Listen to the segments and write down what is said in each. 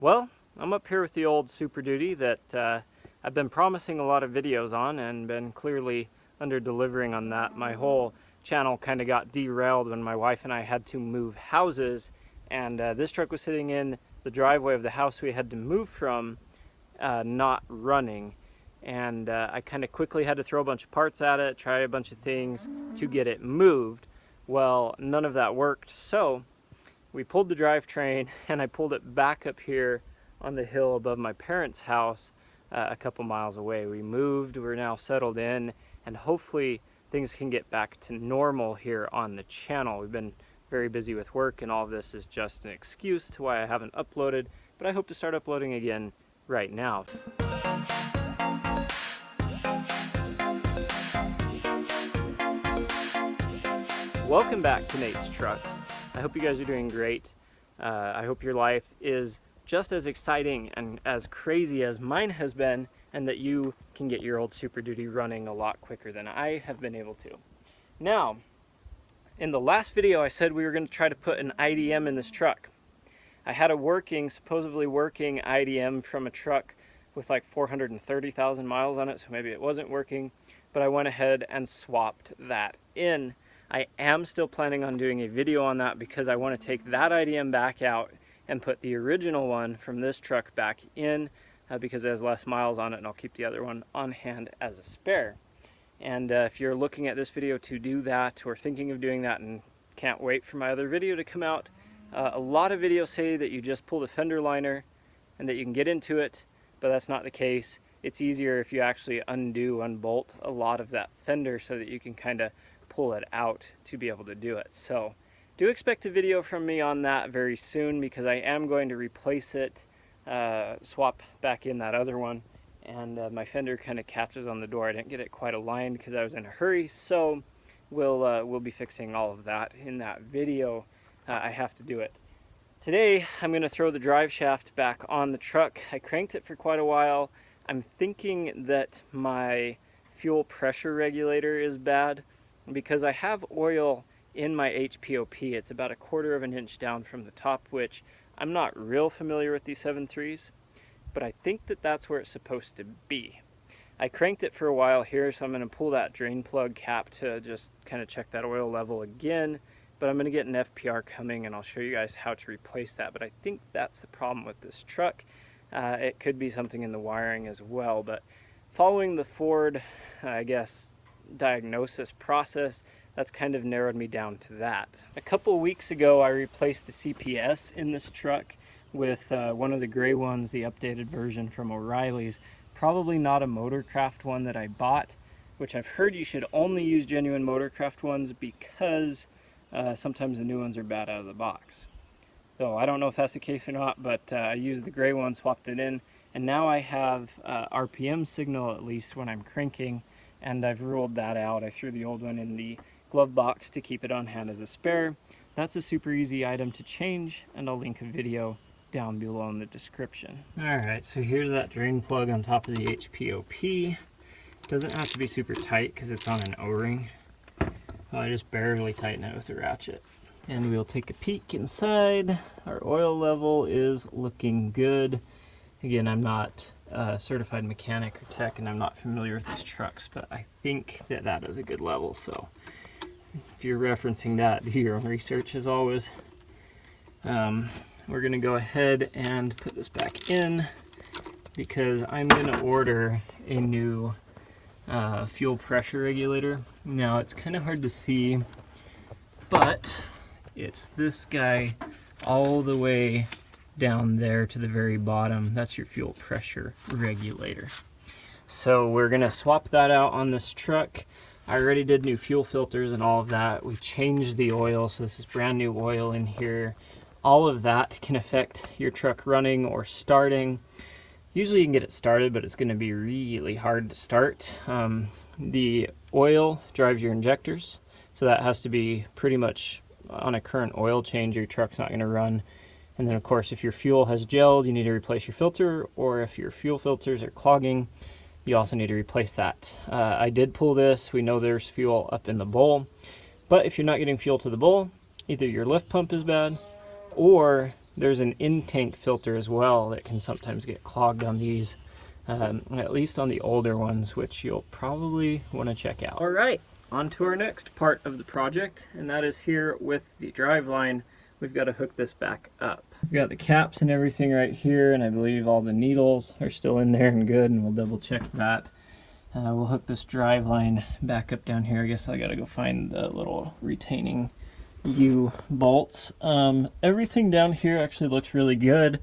Well, I'm up here with the old Super Duty that I've been promising a lot of videos on and been clearly under-delivering on that. My whole channel kind of got derailed when my wife and I had to move houses, and this truck was sitting in the driveway of the house we had to move from, not running. And I kind of quickly had to throw a bunch of parts at it, try a bunch of things to get it moved. Well, none of that worked, so we pulled the drivetrain and I pulled it back up here on the hill above my parents' house, a couple miles away. We moved, we're now settled in, and hopefully things can get back to normal here on the channel. We've been very busy with work, and all of this is just an excuse to why I haven't uploaded, but I hope to start uploading again right now. Welcome back to Nate's Truck. I hope you guys are doing great. I hope your life is just as exciting and as crazy as mine has been, and that you can get your old Super Duty running a lot quicker than I have been able to. Now, in the last video I said we were going to try to put an IDM in this truck. I had a supposedly working IDM from a truck with like 430,000 miles on it, so maybe it wasn't working, but I went ahead and swapped that in. I am still planning on doing a video on that because I want to take that IDM back out and put the original one from this truck back in because it has less miles on it, and I'll keep the other one on hand as a spare. And if you're looking at this video to do that or thinking of doing that and can't wait for my other video to come out, a lot of videos say that you just pull the fender liner and that you can get into it, but that's not the case. It's easier if you actually unbolt a lot of that fender so that you can kind of pull it out to be able to do it. So do expect a video from me on that very soon, because I am going to replace it, swap back in that other one, and my fender kind of catches on the door. I didn't get it quite aligned because I was in a hurry, so we'll be fixing all of that in that video. I have to do it. Today I'm going to throw the drive shaft back on the truck. I cranked it for quite a while. I'm thinking that my fuel pressure regulator is bad, because I have oil in my HPOP. It's about 1/4 of an inch down from the top, which I'm not real familiar with these 7.3s, but I think that that's where it's supposed to be. I cranked it for a while here, so I'm going to pull that drain plug cap to just kind of check that oil level again, but I'm going to get an FPR coming and I'll show you guys how to replace that. But I think that's the problem with this truck. It could be something in the wiring as well, but following the Ford, I guess, diagnosis process, that's kind of narrowed me down to that. A couple weeks ago I replaced the CPS in this truck with one of the gray ones, the updated version from O'Reilly's. Probably not a Motorcraft one that I bought, which I've heard you should only use genuine Motorcraft ones because sometimes the new ones are bad out of the box. So I don't know if that's the case or not, but I used the gray one, swapped it in, and now I have RPM signal at least when I'm cranking, and I've ruled that out. I threw the old one in the glove box to keep it on hand as a spare. That's a super easy item to change, and I'll link a video down below in the description. Alright, so here's that drain plug on top of the HPOP. It doesn't have to be super tight because it's on an O-ring. I just barely tighten it with a ratchet. And we'll take a peek inside. Our oil level is looking good. Again, I'm not a certified mechanic or tech, and I'm not familiar with these trucks, but I think that that is a good level. So if you're referencing that, do your own research as always. We're going to go ahead and put this back in because I'm going to order a new fuel pressure regulator. Now, it's kind of hard to see, but it's this guy all the way down there to the very bottom. That's your fuel pressure regulator. So we're going to swap that out on this truck. I already did new fuel filters and all of that. We changed the oil, so this is brand new oil in here. All of that can affect your truck running or starting. Usually you can get it started, but it's going to be really hard to start. The oil drives your injectors, so that has to be pretty much on a current oil change. Your truck's not going to run. And then of course, if your fuel has gelled, you need to replace your filter, or if your fuel filters are clogging, you also need to replace that. I did pull this. We know there's fuel up in the bowl, but if you're not getting fuel to the bowl, either your lift pump is bad or there's an in-tank filter as well that can sometimes get clogged on these, at least on the older ones, which you'll probably want to check out. All right, on to our next part of the project, and that is here with the driveline. We've got to hook this back up. We've got the caps and everything right here, and I believe all the needles are still in there and good, and we'll double check that. We'll hook this driveline back up down here. I guess I gotta go find the little retaining U bolts. Everything down here actually looks really good.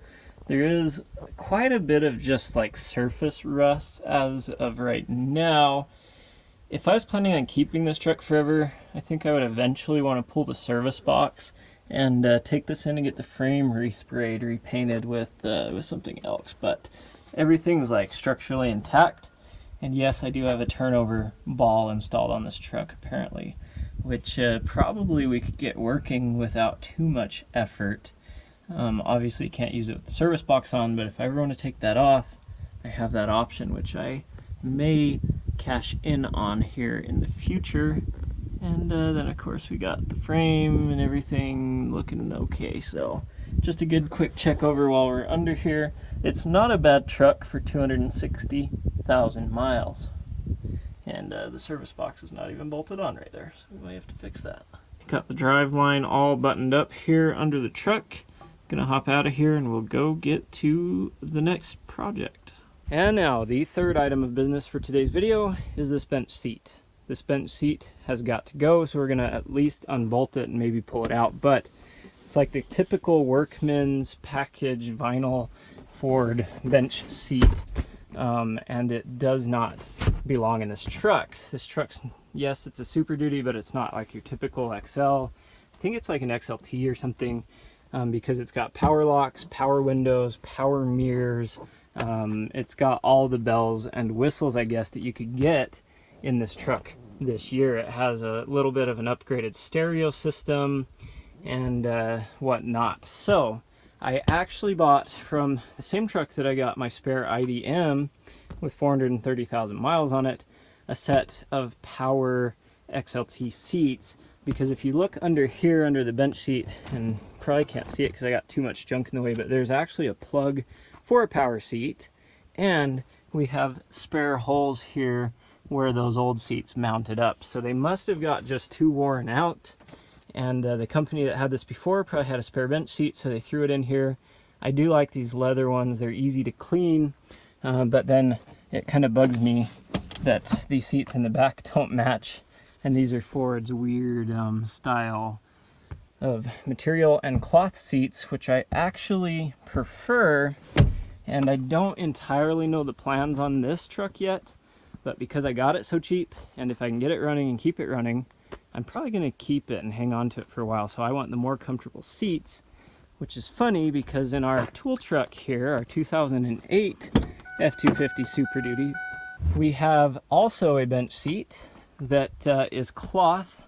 There is quite a bit of just like surface rust as of right now. If I was planning on keeping this truck forever, I think I would eventually want to pull the service box and take this in and get the frame resprayed, repainted with something else. But everything's like structurally intact. And yes, I do have a turnover ball installed on this truck apparently, which probably we could get working without too much effort. Obviously you can't use it with the service box on, but if I ever want to take that off, I have that option, which I may cash in on here in the future. And then of course we got the frame and everything looking okay. So just a good quick check over while we're under here. It's not a bad truck for 260,000 miles. And the service box is not even bolted on right there, so we might have to fix that. Got the drive line all buttoned up here under the truck. Gonna hop out of here and we'll go get to the next project. And now the third item of business for today's video is this bench seat. This bench seat has got to go, so we're gonna at least unbolt it and maybe pull it out, but it's like the typical workman's package vinyl Ford bench seat, and it does not belong in this truck. This truck's, yes, it's a Super Duty, but it's not like your typical XL. I think it's like an XLT or something, because it's got power locks, power windows, power mirrors. It's got all the bells and whistles, I guess, that you could get in this truck this year. It has a little bit of an upgraded stereo system and whatnot. So I actually bought from the same truck that I got my spare IDM with 430,000 miles on it, a set of power XLT seats, because if you look under here under the bench seat, and probably can't see it because I got too much junk in the way, but there's actually a plug for a power seat, and we have spare holes here where those old seats mounted up. So they must have got just too worn out, and the company that had this before probably had a spare bench seat, so they threw it in here. I do like these leather ones. They're easy to clean, but then it kind of bugs me that these seats in the back don't match, and these are Ford's weird style of material and cloth seats, which I actually prefer. And I don't entirely know the plans on this truck yet, but because I got it so cheap, and if I can get it running and keep it running, I'm probably going to keep it and hang on to it for a while. So I want the more comfortable seats, which is funny because in our tool truck here, our 2008 F250 Super Duty, we have also a bench seat that is cloth,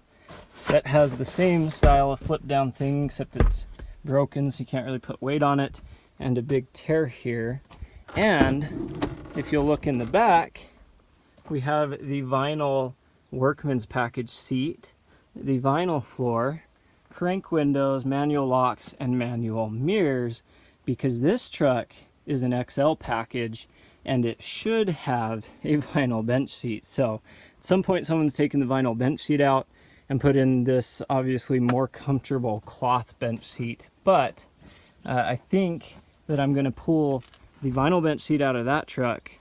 that has the same style of flip down thing, except it's broken so you can't really put weight on it, and a big tear here. And if you'll look in the back, we have the vinyl workman's package seat, the vinyl floor, crank windows, manual locks, and manual mirrors, because this truck is an XL package and it should have a vinyl bench seat. So at some point someone's taken the vinyl bench seat out and put in this obviously more comfortable cloth bench seat. But I think that I'm going to pull the vinyl bench seat out of that truck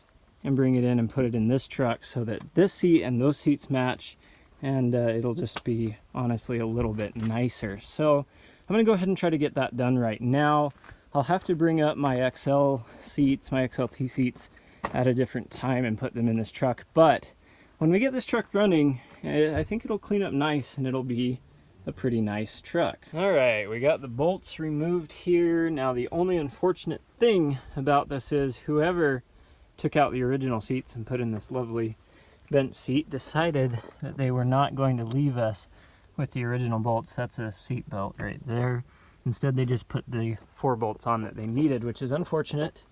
and bring it in and put it in this truck so that this seat and those seats match, and it'll just be honestly a little bit nicer. So I'm going to go ahead and try to get that done right now. I'll have to bring up my XL seats, my XLT seats, at a different time and put them in this truck. But when we get this truck running, I think it'll clean up nice and it'll be a pretty nice truck. All right, we got the bolts removed here. Now the only unfortunate thing about this is whoever took out the original seats and put in this lovely bench seat decided that they were not going to leave us with the original bolts. That's a seat belt right there. Instead they just put the 4 bolts on that they needed, which is unfortunate.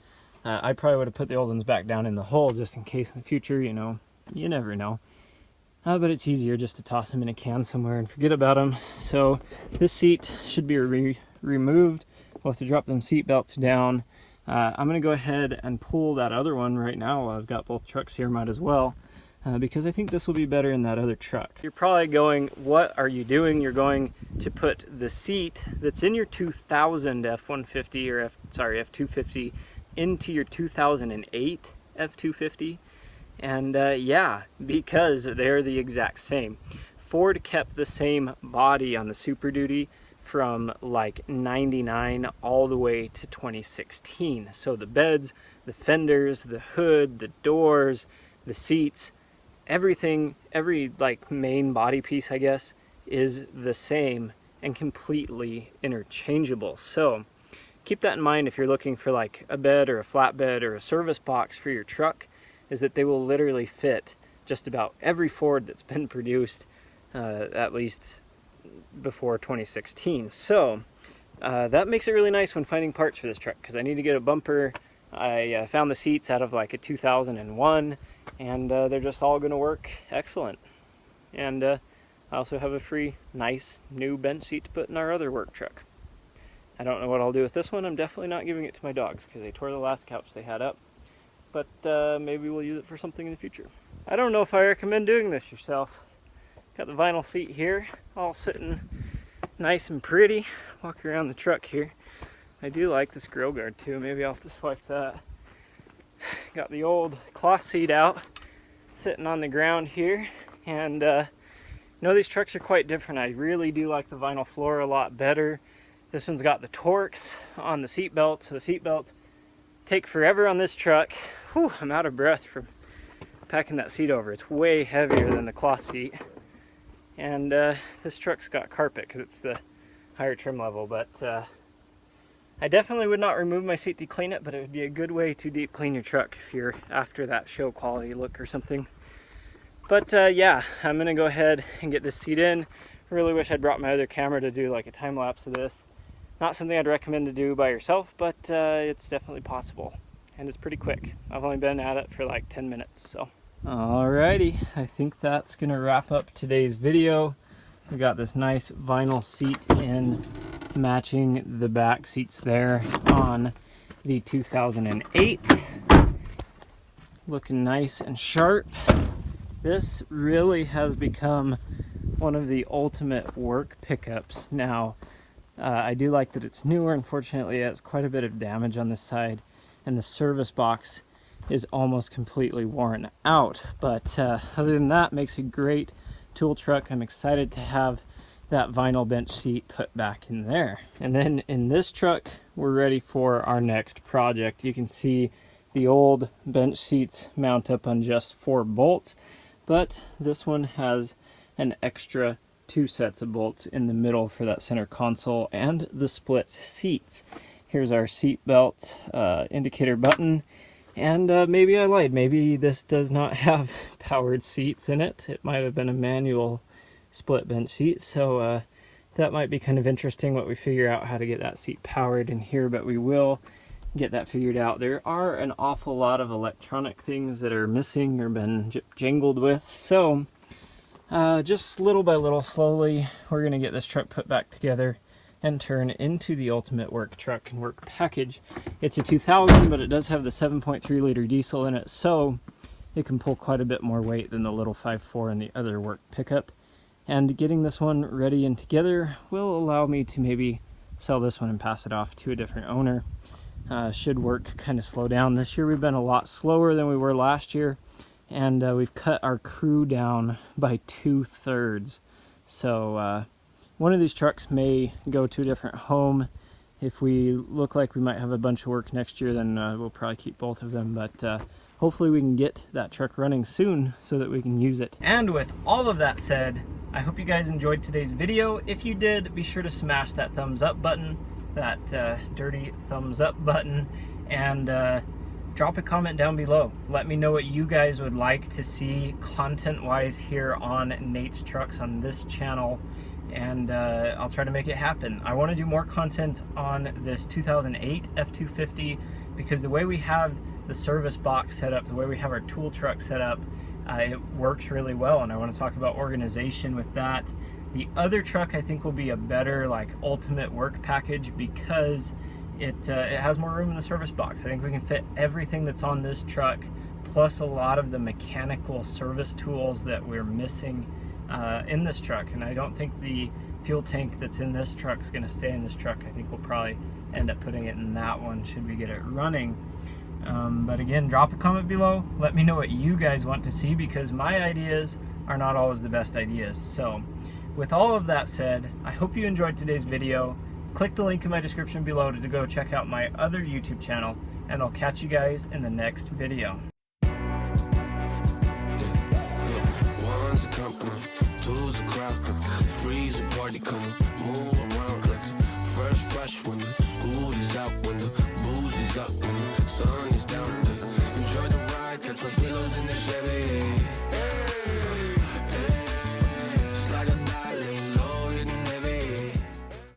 I probably would have put the old ones back down in the hole just in case in the future, you know, you never know. But it's easier just to toss them in a can somewhere and forget about them. So this seat should be removed. we'll have to drop them seat belts down. I'm going to go ahead and pull that other one right now while I've got both trucks here, might as well, because I think this will be better in that other truck. You're probably going, what are you doing? You're going to put the seat that's in your 2000 F150 or F250 into your 2008 F250. And yeah, because they're the exact same. Ford kept the same body on the Super Duty from like 99 all the way to 2016. So the beds, the fenders, the hood, the doors, the seats, everything, every like main body piece, I guess, is the same and completely interchangeable. So keep that in mind if you're looking for like a bed or a flatbed or a service box for your truck, is that they will literally fit just about every Ford that's been produced, at least before 2016. So that makes it really nice when finding parts for this truck, because I need to get a bumper. I found the seats out of like a 2001, and they're just all going to work excellent. And I also have a free, nice, new bench seat to put in our other work truck. I don't know what I'll do with this one. I'm definitely not giving it to my dogs because they tore the last couch they had up. But maybe we'll use it for something in the future. I don't know if I recommend doing this yourself. Got the vinyl seat here, all sitting nice and pretty. Walk around the truck here. I do like this grill guard too. Maybe I'll have to swipe that. Got the old cloth seat out, sitting on the ground here. And you know, these trucks are quite different. I really do like the vinyl floor a lot better. This one's got the Torx on the seat belts. The seat belts take forever on this truck. Whew, I'm out of breath from packing that seat over. It's way heavier than the cloth seat. And this truck's got carpet because it's the higher trim level, but I definitely would not remove my seat to clean it, but it would be a good way to deep clean your truck if you're after that show quality look or something. But yeah, I'm gonna go ahead and get this seat in. I really wish I'd brought my other camera to do like a time lapse of this. Not something I'd recommend to do by yourself, but it's definitely possible. And it's pretty quick. I've only been at it for like 10 minutes, so. Alrighty, I think that's gonna wrap up today's video. We got this nice vinyl seat in, matching the back seats there on the 2008. Looking nice and sharp. This really has become one of the ultimate work pickups now. I do like that it's newer. Unfortunately, it has quite a bit of damage on this side, and the service box is almost completely worn out. But other than that, makes a great tool truck. I'm excited to have that vinyl bench seat put back in there. And then in this truck, we're ready for our next project. You can see the old bench seats mount up on just 4 bolts, but this one has an extra 2 sets of bolts in the middle for that center console and the split seats. Here's our seat belt indicator button, and maybe I lied. Maybe this does not have powered seats in it. It might have been a manual split bench seat, so that might be kind of interesting what we figure out how to get that seat powered in here, but we will get that figured out. There are an awful lot of electronic things that are missing or been jangled with, so just little by little, slowly, we're going to get this truck put back together and turn into the ultimate work truck and work package. It's a 2000, but it does have the 7.3 liter diesel in it, so it can pull quite a bit more weight than the little 5.4 and the other work pickup. And getting this one ready and together will allow me to maybe sell this one and pass it off to a different owner. Should work kind of slow down. This year we've been a lot slower than we were last year, and we've cut our crew down by 2/3. So one of these trucks may go to a different home. If we look like we might have a bunch of work next year, then we'll probably keep both of them, but hopefully we can get that truck running soon so that we can use it. And with all of that said, I hope you guys enjoyed today's video. If you did, be sure to smash that thumbs up button, that dirty thumbs up button, and drop a comment down below. Let me know what you guys would like to see content-wise here on Nate's Trucks on this channel, and I'll try to make it happen. I want to do more content on this 2008 F250 because the way we have the service box set up, the way we have our tool truck set up, it works really well, and I want to talk about organization with that. The other truck I think will be a better like ultimate work package because it has more room in the service box. I think we can fit everything that's on this truck, plus a lot of the mechanical service tools that we're missing in this truck. And I don't think the fuel tank that's in this truck is going to stay in this truck. I think we'll probably end up putting it in that one should we get it running. But again, drop a comment below. Let me know what you guys want to see, because my ideas are not always the best ideas. So with all of that said, I hope you enjoyed today's video. Click the link in my description below to go check out my other YouTube channel, and I'll catch you guys in the next video. One's a company, two's a crowd, three's a party coming, move around like fresh when you